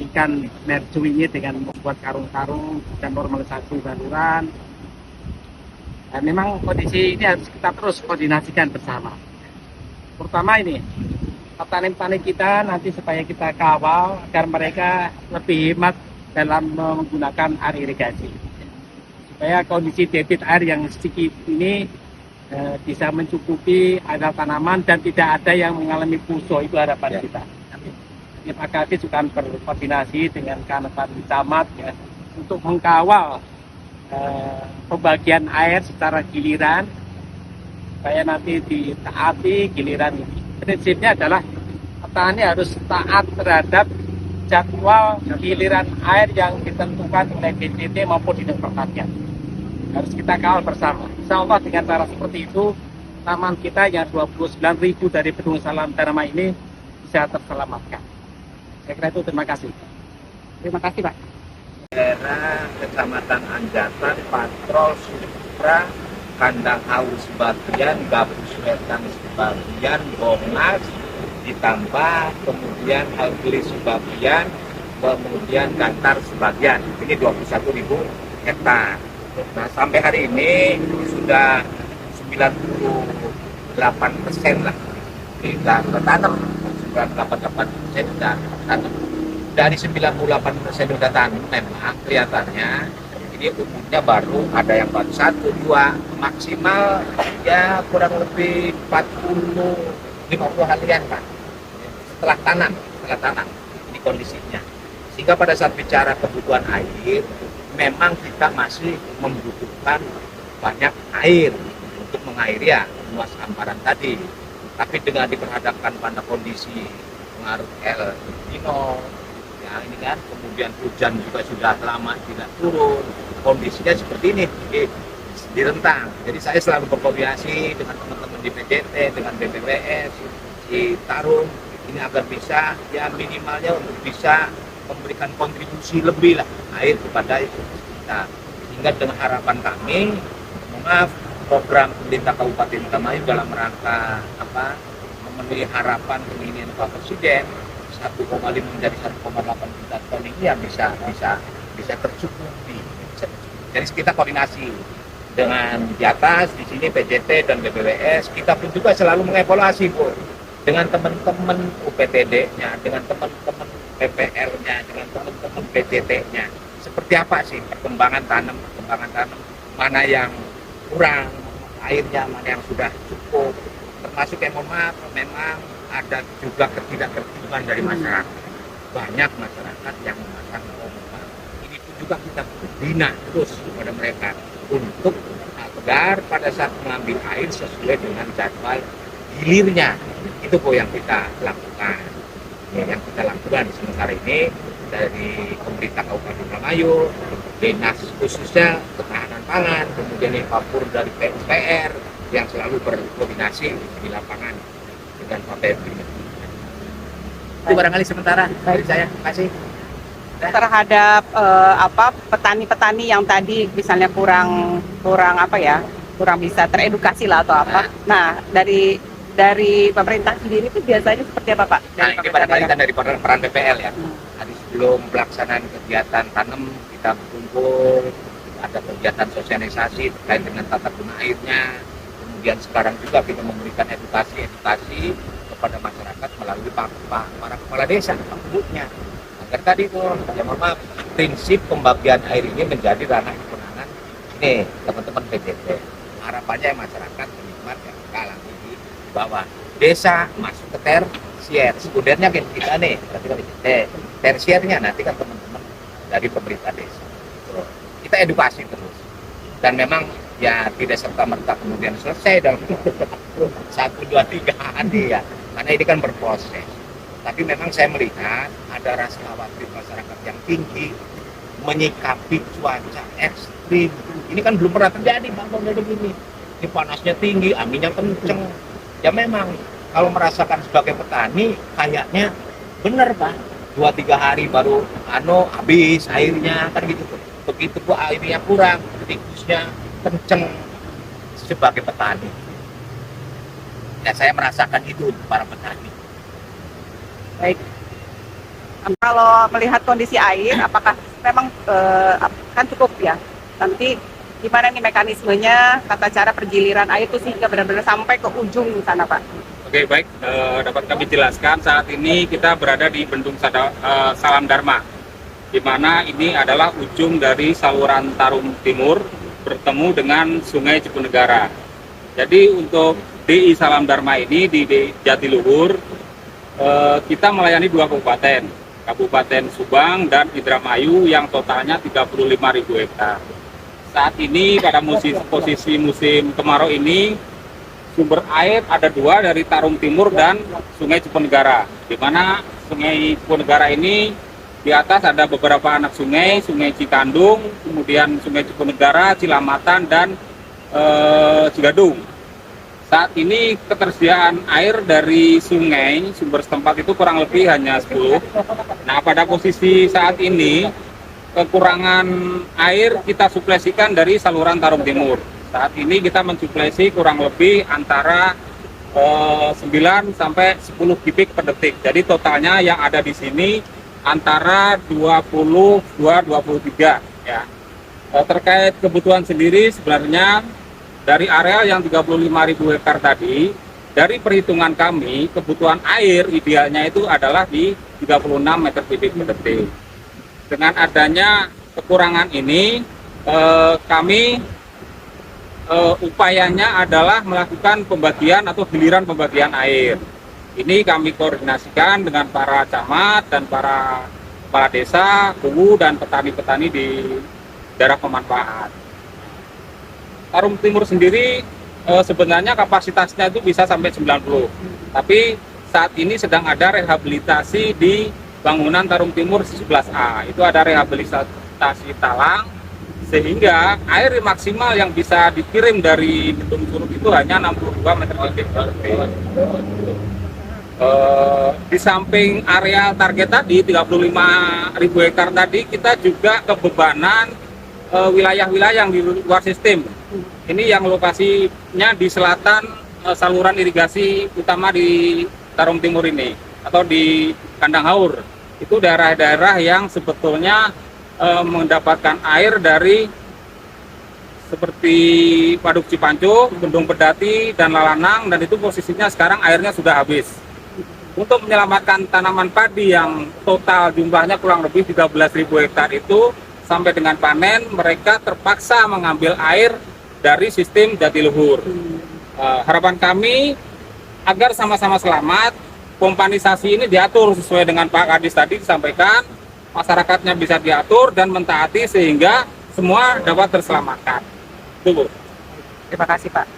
ikan mercuinya dengan membuat karung-karung dan normalisasi saluran. Dan memang kondisi ini harus kita terus koordinasikan bersama. Terutama ini petani-petani kita nanti supaya kita kawal agar mereka lebih hemat dalam menggunakan air irigasi. Supaya kondisi debit air yang sedikit ini bisa mencukupi air tanaman dan tidak ada yang mengalami puso, itu harapan kita. Pak Kadis juga berkoordinasi dengan Kantor Camat ya, untuk mengkawal pembagian air secara giliran supaya nanti ditaati giliran ini. Prinsipnya adalah petani harus taat terhadap jadwal giliran air yang ditentukan oleh BPT maupun Dinas Pertanian. Harus kita kawal bersama. Insya Allah dengan cara seperti itu, taman kita yang 29.000 dari Bedung Salam Dharma ini bisa terselamatkan. Saya kira itu, terima kasih. Terima kasih, Pak. Daerah Kecamatan Anjatan, Patrol, Supra, Kandang Haus sebagian, Gabus Wetan sebagian, Bongas, ditambah kemudian Halgili sebagian, kemudian Gantar sebagian. Ini 21.000 hektar. Nah, sampai hari ini sudah 98% lah kita tanam, 98% sudah tanam. Dari 98% sudah tanam, memang kelihatannya ini umumnya baru ada yang baru 1, 2, maksimal ya kurang lebih 40-50 harian Pak. Setelah tanam ini kondisinya. Sehingga pada saat bicara kebutuhan air, memang kita masih membutuhkan banyak air untuk mengairi ya luas hamparan tadi. Tapi dengan diperhadapkan pada kondisi pengaruh El Nino, ya ini kan, kemudian hujan juga sudah lama tidak turun, kondisinya seperti ini di rentang. Jadi saya selalu berkoordinasi dengan teman-teman di PJT, dengan BPWS, di Tarum, ini agar bisa ya minimalnya untuk bisa memberikan kontribusi lebih lah air kepada kita. Sehingga dengan harapan kami, program pemerintah Kabupaten Indramayu dalam rangka memenuhi harapan keinginan Pak Presiden 1,5 menjadi 1,8 juta ton ini yang bisa tercukupi. Jadi kita koordinasi dengan di atas di sini PJT dan BPWS, kita pun juga selalu mengevaluasi Bu, dengan teman-teman UPTD-nya, dengan teman-teman PPL-nya, dengan teman-teman PJT-nya. Seperti apa sih perkembangan tanam, mana yang kurang airnya, mana yang sudah cukup. Termasuk yang memang ada juga ketidaktertiban dari masyarakat. Banyak masyarakat yang memasang pompa. Ini pun juga kita bina terus kepada mereka untuk agar pada saat mengambil air sesuai dengan jadwal hilirnya. Itu Bu yang kita lakukan. Yang kita lakukan sementara ini dari pemerintah Kabupaten Indramayu, dinas khususnya ketahanan pangan, kemudian Infapur dari PUPR yang selalu berkoordinasi di lapangan dengan Pak Pemri. Itu barangkali sementara dari saya. Terima kasih. Terhadap petani-petani yang tadi misalnya kurang bisa teredukasi lah atau apa. Nah, dari pemerintah sendiri itu biasanya seperti apa Pak? Nah, ini barangkali kan dari peran PPL ya. Tadi sebelum pelaksanaan kegiatan tanam kita berkumpul, ada kegiatan sosialisasi terkait dengan tata guna airnya. Kemudian sekarang juga kita memberikan edukasi kepada masyarakat melalui para kepala desa, Pak Gubernurnya. Agar tadi itu, prinsip pembagian air ini menjadi ranah kewenangan ini teman-teman PJT. Harapannya masyarakat menikmat yang kalah ini bahwa desa masuk ke tersier, sekundernya kita nih, berarti kan tersiernya nanti kan teman-teman dari pemerintah desa. Kita edukasi terus. Dan memang ya tidak serta-merta kemudian selesai dalam 1, 2, 3 hari ya. Karena ini kan berproses. Tapi memang saya melihat ada rasa khawatir masyarakat yang tinggi menyikapi cuaca ekstrim. Ini kan belum pernah terjadi Bang, dari begini. Ini panasnya tinggi, anginnya kenceng. Ya memang kalau merasakan sebagai petani kayaknya benar Pak. 2-3 hari baru habis airnya kan gitu. Begitu Bu airnya kurang, tikusnya kenceng sebagai petani. Ya saya merasakan itu para petani. Baik. Kalau melihat kondisi air, apakah memang kan cukup ya? Nanti gimana nih mekanismenya, tata cara pergiliran air itu sehingga benar-benar sampai ke ujung sana, Pak? Oke, baik. Dapat kami jelaskan, saat ini kita berada di Bendung Salam Dharma, di mana ini adalah ujung dari saluran Tarum Timur bertemu dengan Sungai Cipunegara. Jadi untuk DI Salam Dharma ini di Jatiluhur, kita melayani 2 kabupaten, Kabupaten Subang dan Indramayu yang totalnya 35.000 hektar. Saat ini pada posisi musim kemarau ini, sumber air ada 2 dari Tarum Timur dan Sungai Cipunegara, di mana Sungai Cipunegara ini di atas ada beberapa anak sungai, Sungai Cikandung, kemudian Sungai Cipunegara, Cilamatan, dan Cigadung. Saat ini ketersediaan air dari sungai sumber setempat itu kurang lebih hanya 10. Nah, pada posisi saat ini kekurangan air kita suplesikan dari saluran Tarum Timur. Saat ini kita mensuplesi kurang lebih antara 9 sampai 10 kubik per detik. Jadi totalnya yang ada di sini antara 22-23 ya. Terkait kebutuhan sendiri sebenarnya dari area yang 35.000 hektar tadi, dari perhitungan kami, kebutuhan air idealnya itu adalah di 36 meter kubik per detik. Dengan adanya kekurangan ini, kami upayanya adalah melakukan pembagian atau giliran pembagian air. Ini kami koordinasikan dengan para camat dan para kepala desa, hulu, dan petani-petani di daerah pemanfaat. Tarum Timur sendiri sebenarnya kapasitasnya itu bisa sampai 90. Tapi saat ini sedang ada rehabilitasi di bangunan Tarum Timur 11A. Itu ada rehabilitasi talang sehingga air maksimal yang bisa dikirim dari Bendung Curug itu hanya 62 meter kubik per detik. Di samping area target tadi 35.000 hektar tadi, kita juga kebebanan wilayah-wilayah yang di luar sistem. Ini yang lokasinya di selatan saluran irigasi utama di Tarum Timur ini atau di Kandang Haur. Itu daerah-daerah yang sebetulnya mendapatkan air dari seperti Waduk Cipancu, Bendung Pedati, dan Lalanang, dan itu posisinya sekarang airnya sudah habis. Untuk menyelamatkan tanaman padi yang total jumlahnya kurang lebih 13.000 hektar itu, sampai dengan panen mereka terpaksa mengambil air dari sistem Jatiluhur. Harapan kami agar sama-sama selamat, pompanisasi ini diatur sesuai dengan Pak Kadis tadi disampaikan, masyarakatnya bisa diatur dan mentaati sehingga semua dapat terselamatkan. Itu, Bu. Terima kasih, Pak.